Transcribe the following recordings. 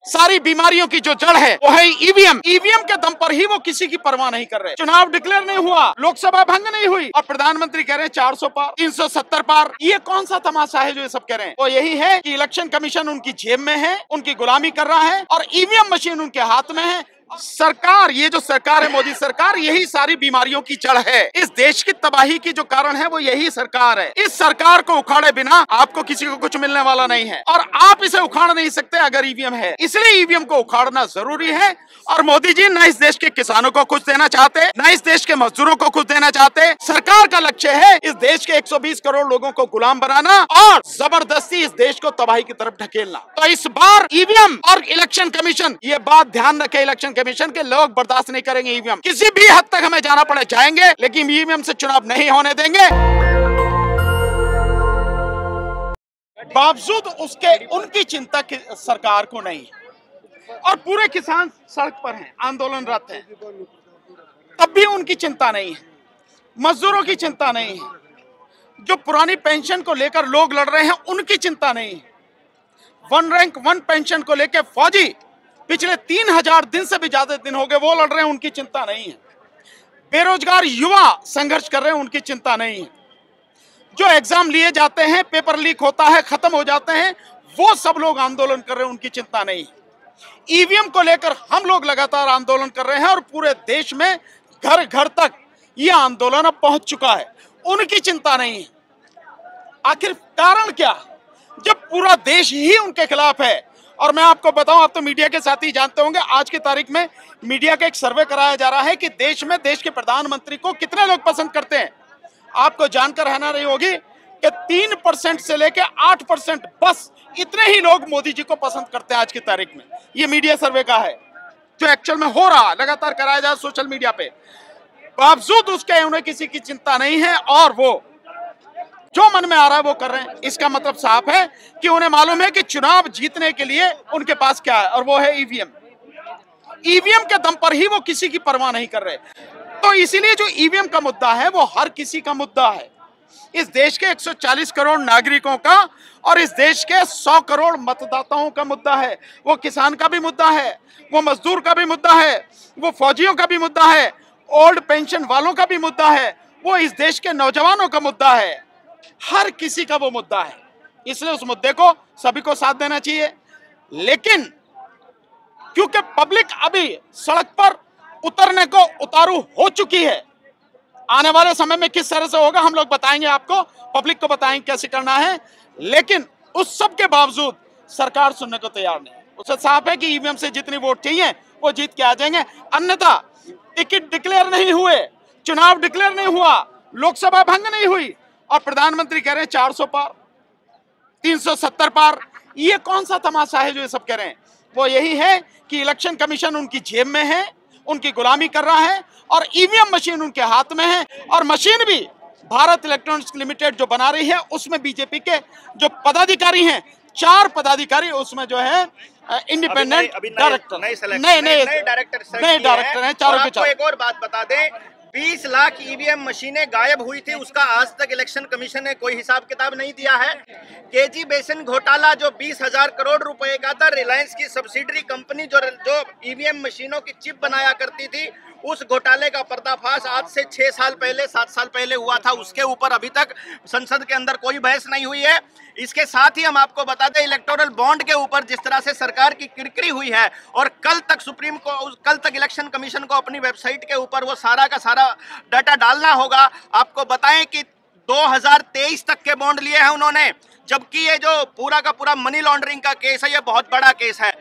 सारी बीमारियों की जो जड़ है वो है ईवीएम। ईवीएम के दम पर ही वो किसी की परवाह नहीं कर रहे। चुनाव डिक्लेयर नहीं हुआ, लोकसभा भंग नहीं हुई और प्रधानमंत्री कह रहे हैं 400 पार, 370 पार। ये कौन सा तमाशा है जो ये सब कह रहे हैं? वो यही है कि इलेक्शन कमीशन उनकी जेब में है, उनकी गुलामी कर रहा है और ईवीएम मशीन उनके हाथ में है। सरकार, ये जो सरकार है मोदी सरकार, यही सारी बीमारियों की जड़ है। इस देश की तबाही की जो कारण है वो यही सरकार है। इस सरकार को उखाड़े बिना आपको किसी को कुछ मिलने वाला नहीं है और आप इसे उखाड़ नहीं सकते अगर ईवीएम है। इसलिए ईवीएम को उखाड़ना जरूरी है। और मोदी जी न इस देश के किसानों को कुछ देना चाहते, न इस देश के मजदूरों को कुछ देना चाहते। सरकार का लक्ष्य है इस देश के 120 करोड़ लोगों को गुलाम बनाना और जबरदस्ती इस देश को तबाही की तरफ ढकेलना। तो इस बार ईवीएम और इलेक्शन कमीशन, ये बात ध्यान रखे, इलेक्शन कमीशन के लोग बर्दाश्त नहीं करेंगे ईवीएम। किसी भी हद तक हमें जाना पड़े जाएंगे, लेकिन ईवीएम से चुनाव नहीं होने देंगे। बावजूद उसके उनकी चिंता सरकार को नहीं है और पूरे किसान सड़क पर हैं, आंदोलनरत हैं, तब भी उनकी चिंता नहीं है। मजदूरों की चिंता नहीं है, जो पुरानी पेंशन को लेकर लोग लड़ रहे हैं उनकी चिंता नहीं है। वन रैंक वन पेंशन को लेकर फौजी पिछले 3000 दिन से भी ज्यादा दिन हो गए वो लड़ रहे हैं, उनकी चिंता नहीं है। बेरोजगार युवा संघर्ष कर रहे हैं, उनकी चिंता नहीं है। जो एग्जाम लिए जाते हैं, पेपर लीक होता है, खत्म हो जाते हैं, वो सब लोग आंदोलन कर रहे हैं, उनकी चिंता नहीं है। ईवीएम को लेकर हम लोग लगातार आंदोलन कर रहे हैं और पूरे देश में घर घर तक ये आंदोलन अब पहुंच चुका है, उनकी चिंता नहीं है। आखिर कारण क्या, जब पूरा देश ही उनके खिलाफ है? और मैं आपको बताऊं, आप तो मीडिया के साथ ही जानते होंगे, आज की तारीख में मीडिया का एक सर्वे कराया जा रहा है कि देश में देश के प्रधानमंत्री को कितने लोग पसंद करते हैं। आपको जानकर हैरानी रही होगी कि 3% से लेकर 8% बस इतने ही लोग मोदी जी को पसंद करते हैं आज की तारीख में। ये मीडिया सर्वे का है जो एक्चुअल में हो रहा, लगातार कराया जा सोशल मीडिया पे। बावजूद उसके उन्हें किसी की चिंता नहीं है और वो जो मन में आ रहा है वो कर रहे हैं। इसका मतलब साफ है कि उन्हें मालूम है कि चुनाव जीतने के लिए उनके पास क्या है और वो है ईवीएम। ईवीएम के दम पर ही वो किसी की परवाह नहीं कर रहे। तो इसीलिए जो ईवीएम का मुद्दा है वो हर किसी का मुद्दा है, इस देश के 140 करोड़ नागरिकों का और इस देश के 100 करोड़ मतदाताओं का मुद्दा है। वो किसान का भी मुद्दा है, वो मजदूर का भी मुद्दा है, वो फौजियों का भी मुद्दा है, ओल्ड पेंशन वालों का भी मुद्दा है, वो इस देश के नौजवानों का मुद्दा है, हर किसी का वो मुद्दा है। इसलिए उस मुद्दे को सभी को साथ देना चाहिए। लेकिन क्योंकि पब्लिक अभी सड़क पर उतरने को उतारू हो चुकी है, आने वाले समय में किस तरह से होगा हम लोग बताएंगे आपको, पब्लिक को बताएंगे कैसे करना है। लेकिन उस सब के बावजूद सरकार सुनने को तैयार नहीं है। उसे साफ है कि ईवीएम से जितनी वोट चाहिए वो जीत के आ जाएंगे, अन्यथा टिकट डिक्लेयर नहीं हुए, चुनाव डिक्लेयर नहीं हुआ, लोकसभा भंग नहीं हुई और प्रधानमंत्री कह रहे हैं 400 पार, 370 पार। ये कौन सा तमाशा है जो ये सब कह रहे हैं? वो यही है कि इलेक्शन कमीशन उनकी जेब में है, उनकी गुलामी कर रहा है और ईवीएम मशीन उनके हाथ में है। और मशीन भी भारत इलेक्ट्रॉनिक्स लिमिटेड जो बना रही है उसमें बीजेपी के जो पदाधिकारी हैं, 4 पदाधिकारी उसमें जो है इंडिपेंडेंट डायरेक्टर, नए डायरेक्टर हैं चारों के चारों। एक और बात बता दें, 20 लाख ईवीएम मशीनें गायब हुई थी, उसका आज तक इलेक्शन कमीशन ने कोई हिसाब किताब नहीं दिया है। केजी बेसिन घोटाला जो 20,000 करोड़ रुपए का था, रिलायंस की सब्सिडरी कंपनी जो ईवीएम मशीनों की चिप बनाया करती थी, उस घोटाले का पर्दाफाश आज से 6 साल पहले 7 साल पहले हुआ था। उसके ऊपर अभी तक संसद के अंदर कोई बहस नहीं हुई है। इसके साथ ही हम आपको बता दें, इलेक्टोरल बॉन्ड के ऊपर जिस तरह से सरकार की किरकिरी हुई है और कल तक इलेक्शन कमीशन को अपनी वेबसाइट के ऊपर वो सारा का सारा डाटा डालना होगा। आपको बताएं कि 2023 तक के बॉन्ड लिए हैं उन्होंने, जबकि ये जो पूरा का पूरा मनी लॉन्ड्रिंग का केस है, ये बहुत बड़ा केस है।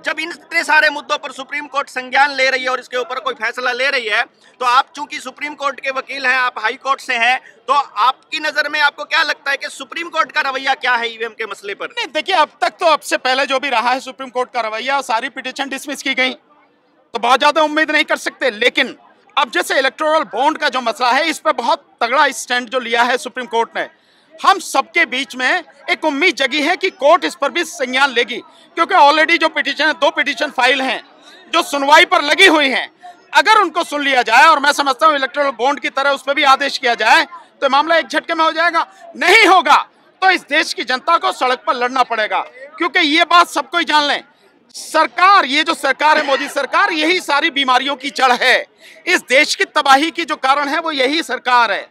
जब इतने सारे मुद्दों पर सुप्रीम कोर्ट संज्ञान ले रही है और इसके ऊपर कोई फैसला ले रही है, तो आप चूंकि सुप्रीम कोर्ट के वकील हैं, आप हाई कोर्ट से हैं, तो आपकी नजर में आपको क्या लगता है कि सुप्रीम कोर्ट का रवैया क्या है ईवीएम के मसले पर? नहीं, देखिए, अब तक तो अब से पहले जो भी रहा है सुप्रीम कोर्ट का रवैया, सारी पिटीशन डिसमिस की गई, तो बहुत ज्यादा उम्मीद नहीं कर सकते। लेकिन अब जैसे इलेक्टोरल बॉन्ड का जो मसला है, इस पर बहुत तगड़ा स्टैंड जो लिया है सुप्रीम कोर्ट ने, हम सबके बीच में एक उम्मीद जगी है कि कोर्ट इस पर भी संज्ञान लेगी, क्योंकि ऑलरेडी जो पिटीशन है, 2 पिटीशन फाइल हैं जो सुनवाई पर लगी हुई हैं। अगर उनको सुन लिया जाए, और मैं समझता हूं इलेक्टोरल बॉन्ड की तरह उस पर भी आदेश किया जाए, तो मामला एक झटके में हो जाएगा। नहीं होगा तो इस देश की जनता को सड़क पर लड़ना पड़ेगा, क्योंकि ये बात सब कोई जान लें, सरकार, ये जो सरकार है मोदी सरकार, यही सारी बीमारियों की जड़ है। इस देश की तबाही की जो कारण है वो यही सरकार है।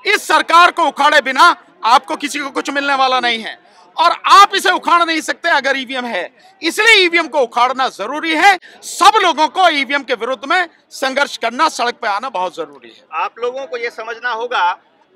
इस सरकार को उखाड़े बिना आपको किसी को कुछ मिलने वाला नहीं है, और आप इसे उखाड़ नहीं सकते अगर ईवीएम है। इसलिए ईवीएम को उखाड़ना जरूरी है। सब लोगों को ईवीएम के विरुद्ध में संघर्ष करना, सड़क पे आना बहुत जरूरी है। आप लोगों को यह समझना होगा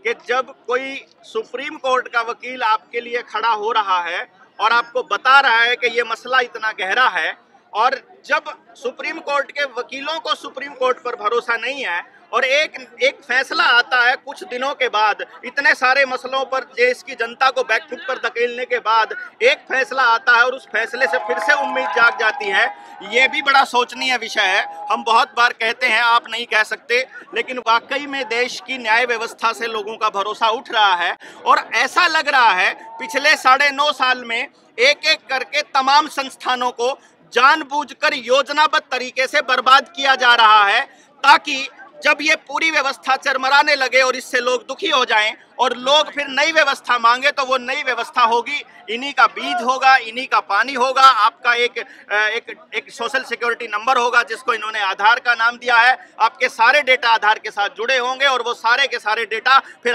कि जब कोई सुप्रीम कोर्ट का वकील आपके लिए खड़ा हो रहा है और आपको बता रहा है कि ये मसला इतना गहरा है, और जब सुप्रीम कोर्ट के वकीलों को सुप्रीम कोर्ट पर भरोसा नहीं है और एक फैसला आता है कुछ दिनों के बाद, इतने सारे मसलों पर देश की जनता को बैकफुट पर धकेलने के बाद एक फैसला आता है और उस फैसले से फिर से उम्मीद जाग जाती है, ये भी बड़ा सोचनीय विषय है। हम बहुत बार कहते हैं, आप नहीं कह सकते, लेकिन वाकई में देश की न्याय व्यवस्था से लोगों का भरोसा उठ रहा है। और ऐसा लग रहा है पिछले 9.5 साल में एक एक करके तमाम संस्थानों को जानबूझकर योजनाबद्ध तरीके से बर्बाद किया जा रहा है, ताकि जब ये पूरी व्यवस्था चरमराने लगे और इससे लोग दुखी हो जाएं और लोग फिर नई व्यवस्था मांगे, तो वो नई व्यवस्था होगी, इन्हीं का बीज होगा, इन्हीं का पानी होगा, आपका एक सोशल सिक्योरिटी नंबर होगा जिसको इन्होंने आधार का नाम दिया है। आपके सारे डेटा आधार के साथ जुड़े होंगे और वो सारे के सारे डेटा फिर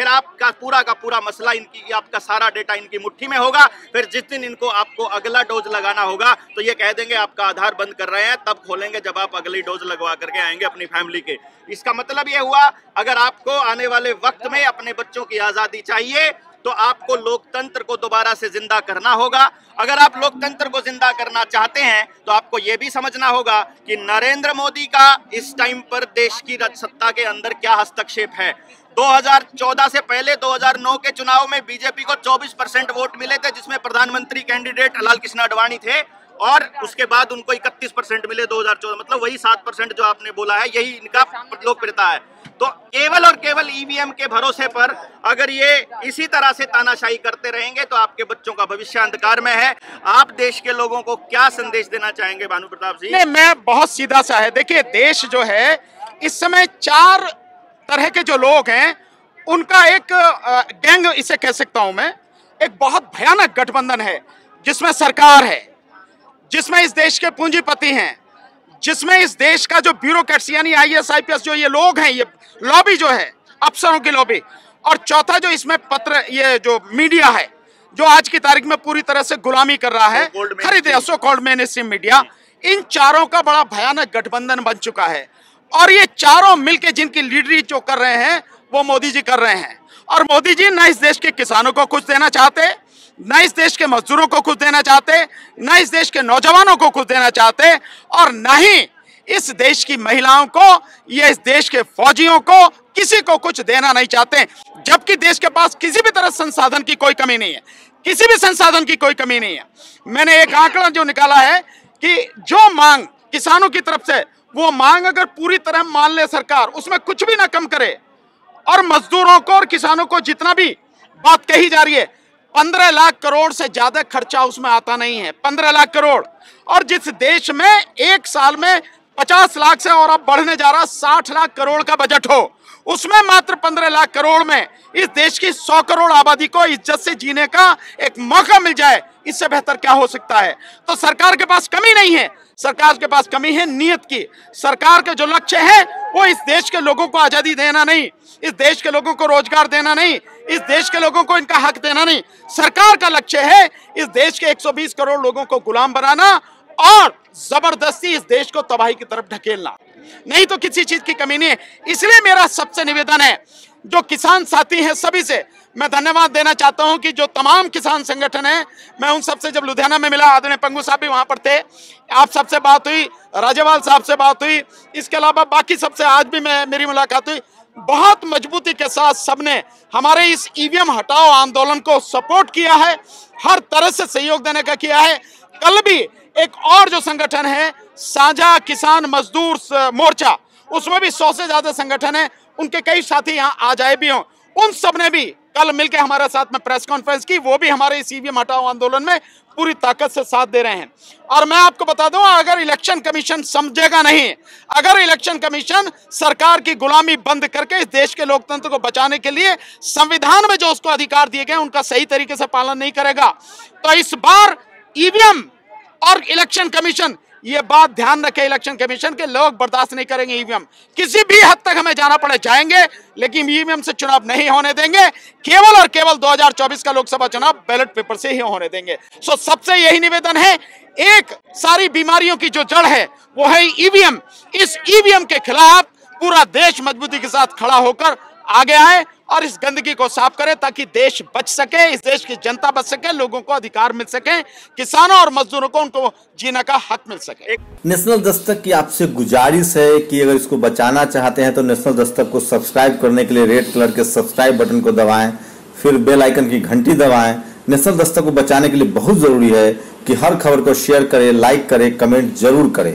आपका पूरा का पूरा मसला, आपका सारा डेटा इनकी मुट्ठी में होगा। फिर जिस दिन इनको आपको अगला डोज लगाना होगा तो ये कह देंगे आपका आधार बंद कर रहे हैं, तब खोलेंगे जब आप अगली डोज लगवा करके आएंगे अपनी फैमिली के। इसका मतलब ये हुआ, अगर आपको आने वाले वक्त में अपने बच्चों की आजादी चाहिए तो आपको लोकतंत्र को दोबारा से जिंदा करना होगा। अगर आप लोकतंत्र को जिंदा करना चाहते हैं तो आपको यह भी समझना होगा कि नरेंद्र मोदी का इस टाइम पर देश की सत्ता के अंदर क्या हस्तक्षेप है। 2014 से पहले 2009 के चुनाव में बीजेपी को 24% वोट मिले थे, जिसमें प्रधानमंत्री कैंडिडेट लाल कृष्ण आडवाणी थे, और उसके बाद उनको 31% मिले 2014, मतलब वही 7% जो आपने बोला है, यही इनका लोकप्रियता है। तो केवल और केवल ईवीएम के भरोसे पर अगर ये इसी तरह से तानाशाही करते रहेंगे तो आपके बच्चों का भविष्य अंधकार में है। आप देश के लोगों को क्या संदेश देना चाहेंगे भानु प्रताप जी? नहीं, मैं बहुत सीधा सा है। देखिए, देश जो है इस समय 4 तरह के जो लोग हैं उनका एक गैंग इसे कह सकता हूं मैं, एक बहुत भयानक गठबंधन है, जिसमें सरकार है, जिसमें इस देश के पूंजीपति हैं, जिसमें इस देश का जो ब्यूरोक्रेट्स यानी IAS IPS जो ये लोग हैं, ये लॉबी जो है, अफसरों की लॉबी, और चौथा जो इसमें ये जो मीडिया है जो आज की तारीख में पूरी तरह से गुलामी कर रहा है, खरीदे सो कॉल्ड मेनस्ट्रीम मीडिया, इन चारों का बड़ा भयानक गठबंधन बन चुका है। और ये चारों मिलकर जिनकी लीडरी जो कर रहे हैं वो मोदी जी कर रहे हैं। और मोदी जी न इस देश के किसानों को कुछ देना चाहते, न इस देश के मजदूरों को कुछ देना चाहते, न इस देश के नौजवानों को कुछ देना चाहते, और न ही इस देश की महिलाओं को या इस देश के फौजियों को, किसी को कुछ देना नहीं चाहते। जबकि देश के पास किसी भी तरह संसाधन की कोई कमी नहीं है, किसी भी संसाधन की कोई कमी नहीं है। मैंने एक आंकड़ा जो निकाला है कि जो मांग किसानों की तरफ से, वो मांग अगर पूरी तरह मान ले सरकार, उसमें कुछ भी ना कम करे, और मजदूरों को और किसानों को जितना भी बात कही जा रही है, 15 लाख करोड़ से ज्यादा खर्चा उसमें आता नहीं है। 15 लाख करोड़, और जिस देश में एक साल में 50 लाख से और अब बढ़ने जा रहा 60 लाख करोड़ का बजट हो, उसमें मात्र 15 लाख करोड़ में इस देश की 100 करोड़ आबादी को इज्जत से जीने का एक मौका मिल जाए, इससे बेहतर क्या हो सकता है। तो सरकार के पास कमी नहीं है, सरकार के पास कमी है नीयत की। सरकार का जो लक्ष्य है वो इस देश के लोगों को आजादी देना नहीं, इस देश के लोगों को रोजगार देना नहीं, इस देश के लोगों को इनका हक देना नहीं। सरकार का लक्ष्य है इस देश के 120 करोड़ लोगों को गुलाम बनाना और जबरदस्ती इस देश को तबाही की तरफ ढकेलना, नहीं तो किसी चीज की कमी नहीं है। इसलिए मेरा सबसे निवेदन है, जो किसान साथी हैं सभी से मैं धन्यवाद देना चाहता हूं कि जो तमाम किसान संगठन हैं, मैं उन सबसे जब लुधियाना में मिला, आदरणीय पंगू साहब भी वहां पर थे, आप सबसे बात हुई, राजेवाल साहब से बात हुई, इसके अलावा बाकी सबसे आज भी मेरी मुलाकात हुई। बहुत मजबूती के साथ सबने हमारे इस ईवीएम हटाओ आंदोलन को सपोर्ट किया है, हर तरह से सहयोग देने का किया है। कल भी एक और जो संगठन है साझा किसान मजदूर मोर्चा, उसमें भी 100 से ज्यादा संगठन है, उनके कई साथी यहाँ आ जाए भी हों, उन सब ने भी कल मिलकर हमारे साथ में प्रेस कॉन्फ्रेंस की, वो भी हमारे इस ईवीएम हटाओ आंदोलन में पूरी ताकत से साथ दे रहे हैं। और मैं आपको बता दूं, अगर इलेक्शन कमीशन समझेगा नहीं, अगर इलेक्शन कमीशन सरकार की गुलामी बंद करके इस देश के लोकतंत्र को बचाने के लिए संविधान में जो उसको अधिकार दिए गए उनका सही तरीके से पालन नहीं करेगा, तो इस बार ईवीएम और इलेक्शन कमीशन, ये बात ध्यान रखे इलेक्शन कमीशन के, लोग बर्दाश्त नहीं करेंगे ईवीएम। किसी भी हद तक हमें जाना पड़े जाएंगे, लेकिन ईवीएम से चुनाव नहीं होने देंगे। केवल और केवल 2024 का लोकसभा चुनाव बैलेट पेपर से ही होने देंगे। सो सबसे यही निवेदन है, एक सारी बीमारियों की जो जड़ है वो है ईवीएम। इस ईवीएम के खिलाफ पूरा देश मजबूती के साथ खड़ा होकर आगे आए और इस गंदगी को साफ करें, ताकि देश बच सके, इस देश की जनता बच सके, लोगों को अधिकार मिल सके, किसानों और मजदूरों को उनको जीने का हक मिल सके। नेशनल दस्तक की आपसे गुजारिश है कि अगर इसको बचाना चाहते हैं तो नेशनल दस्तक को सब्सक्राइब करने के लिए रेड कलर के सब्सक्राइब बटन को दबाएं, फिर बेल आइकन की घंटी दबाएं। नेशनल दस्तक को बचाने के लिए बहुत जरूरी है कि हर खबर को शेयर करें, लाइक करें, कमेंट जरूर करें।